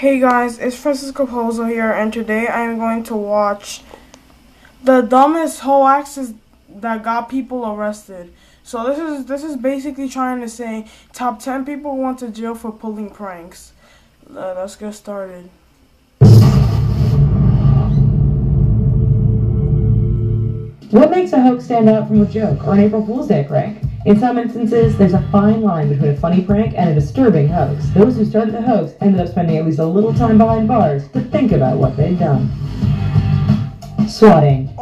Hey guys, it's Francisco Pozo here, and today I am going to watch the dumbest hoaxes that got people arrested. So this is basically trying to say top 10 people went to jail for pulling pranks. Let's get started. What makes a hoax stand out from a joke or an April Fool's Day prank? In some instances, there's a fine line between a funny prank and a disturbing hoax. Those who started the hoax ended up spending at least a little time behind bars to think about what they'd done. Swatting.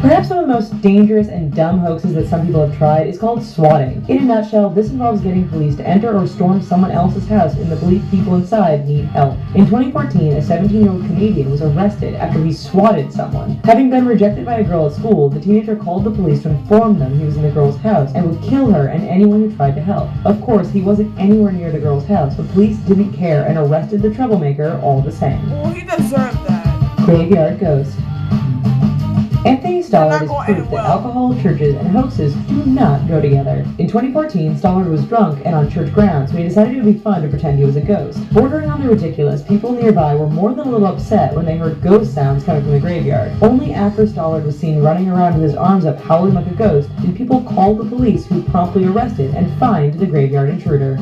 Perhaps one of the most dangerous and dumb hoaxes that some people have tried is called swatting. In a nutshell, this involves getting police to enter or storm someone else's house in the belief people inside need help. In 2014, a 17-year-old Canadian was arrested after he swatted someone. Having been rejected by a girl at school, the teenager called the police to inform them he was in the girl's house and would kill her and anyone who tried to help. Of course, he wasn't anywhere near the girl's house, but police didn't care and arrested the troublemaker all the same. Well, he deserved that. Graveyard Ghost. Anthony Stollard is proof that alcohol, churches, and hoaxes do not go together. In 2014, Stollard was drunk and on church grounds, so he decided it would be fun to pretend he was a ghost. Bordering on the ridiculous, people nearby were more than a little upset when they heard ghost sounds coming from the graveyard. Only after Stollard was seen running around with his arms up howling like a ghost did people call the police, who promptly arrested and fined the graveyard intruder.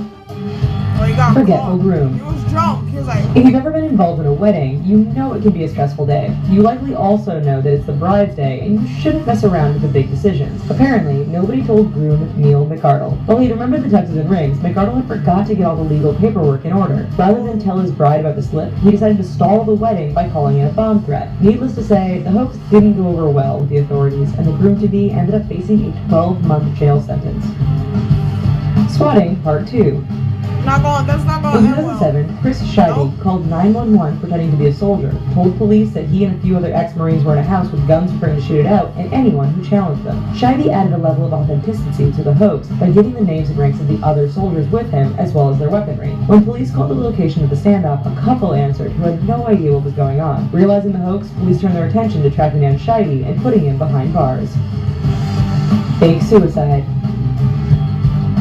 Forgetful groom. He was drunk. He was like... If you've ever been involved in a wedding, you know it can be a stressful day. You likely also know that it's the bride's day, and you shouldn't mess around with the big decisions. Apparently, nobody told groom Neil McArdle. While he'd remembered the tuxes and rings, McArdle had forgot to get all the legal paperwork in order. Rather than tell his bride about the slip, he decided to stall the wedding by calling it a bomb threat. Needless to say, the hoax didn't go over well with the authorities, and the groom-to-be ended up facing a 12-month jail sentence. Swatting Part 2. That's not going In 2007, Chris Scheibe called 911 pretending to be a soldier, told police that he and a few other ex-Marines were in a house with guns preparing to shoot it out, and anyone who challenged them. Scheibe added a level of authenticity to the hoax by giving the names and ranks of the other soldiers with him, as well as their weaponry. When police called the location of the standoff, a couple answered who had no idea what was going on. Realizing the hoax, police turned their attention to tracking down Scheibe and putting him behind bars. Fake suicide.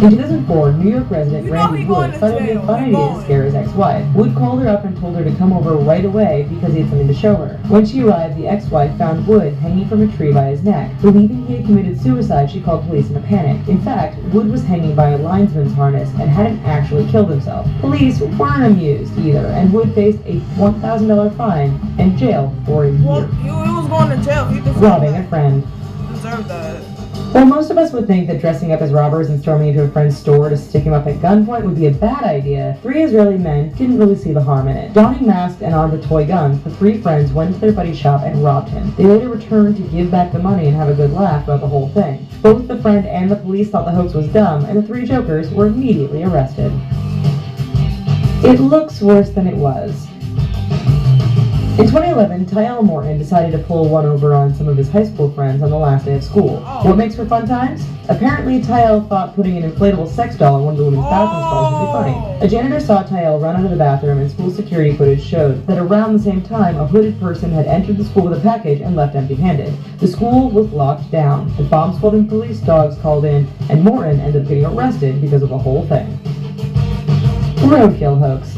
In 2004, New York resident Randy Wood thought it would be a fun idea to scare his ex-wife. Wood called her up and told her to come over right away because he had something to show her. When she arrived, the ex-wife found Wood hanging from a tree by his neck. Believing he had committed suicide, she called police in a panic. In fact, Wood was hanging by a linesman's harness and hadn't actually killed himself. Police weren't amused either, and Wood faced a $1,000 fine and jail for a year. Well, he was going to jail. He deserved Robbing that. a friend. Deserved that. While most of us would think that dressing up as robbers and storming into a friend's store to stick him up at gunpoint would be a bad idea, 3 Israeli men didn't really see the harm in it. Donning masks and armed with toy guns, the 3 friends went to their buddy's shop and robbed him. They later returned to give back the money and have a good laugh about the whole thing. Both the friend and the police thought the hoax was dumb, and the 3 jokers were immediately arrested. It looks worse than it was. In 2011, Tyel Morton decided to pull one over on some of his high school friends on the last day of school. What makes for fun times? Apparently, Tyel thought putting an inflatable sex doll in one of the women's bathroom stalls would be funny. A janitor saw Tyel run out of the bathroom, and school security footage showed that around the same time, a hooded person had entered the school with a package and left empty-handed. The school was locked down. The bomb squad and police dogs called in, and Morton ended up getting arrested because of the whole thing. Roadkill hoax.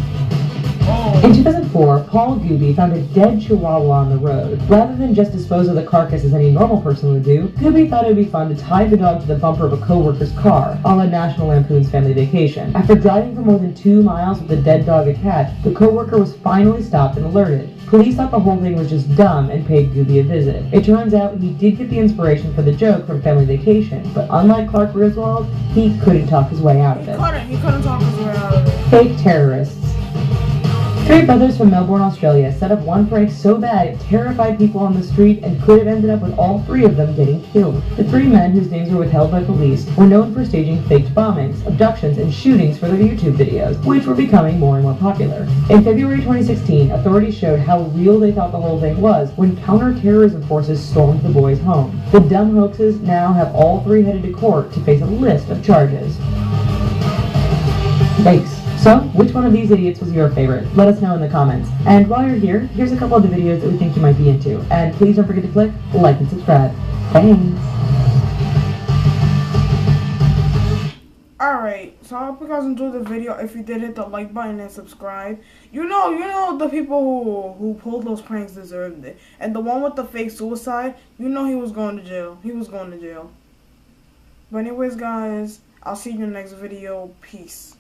In 2004, Paul Gooby found a dead chihuahua on the road. Rather than just dispose of the carcass as any normal person would do, Gooby thought it would be fun to tie the dog to the bumper of a co-worker's car, a la National Lampoon's Family Vacation. After driving for more than 2 miles with the dead dog attached, the co-worker was finally stopped and alerted. Police thought the whole thing was just dumb and paid Gooby a visit. It turns out he did get the inspiration for the joke from Family Vacation, but unlike Clark Griswold, he couldn't talk his way out of it. He couldn't talk his way out of it. Fake terrorists. 3 brothers from Melbourne, Australia set up one prank so bad it terrified people on the street and could have ended up with all 3 of them getting killed. The 3 men, whose names were withheld by police, were known for staging faked bombings, abductions, and shootings for their YouTube videos, which were becoming more and more popular. In February 2016, authorities showed how real they thought the whole thing was when counter-terrorism forces stormed the boys' home. The dumb hoaxes now have all 3 headed to court to face a list of charges. Thanks. So, which one of these idiots was your favorite? Let us know in the comments. And while you're here, here's a couple of the videos that we think you might be into. And please don't forget to click like and subscribe. Thanks! Alright. So I hope you guys enjoyed the video. If you did, hit the like button and subscribe. You know the people who pulled those pranks deserved it. And the one with the fake suicide, he was going to jail. He was going to jail. But anyways, guys, I'll see you in the next video. Peace.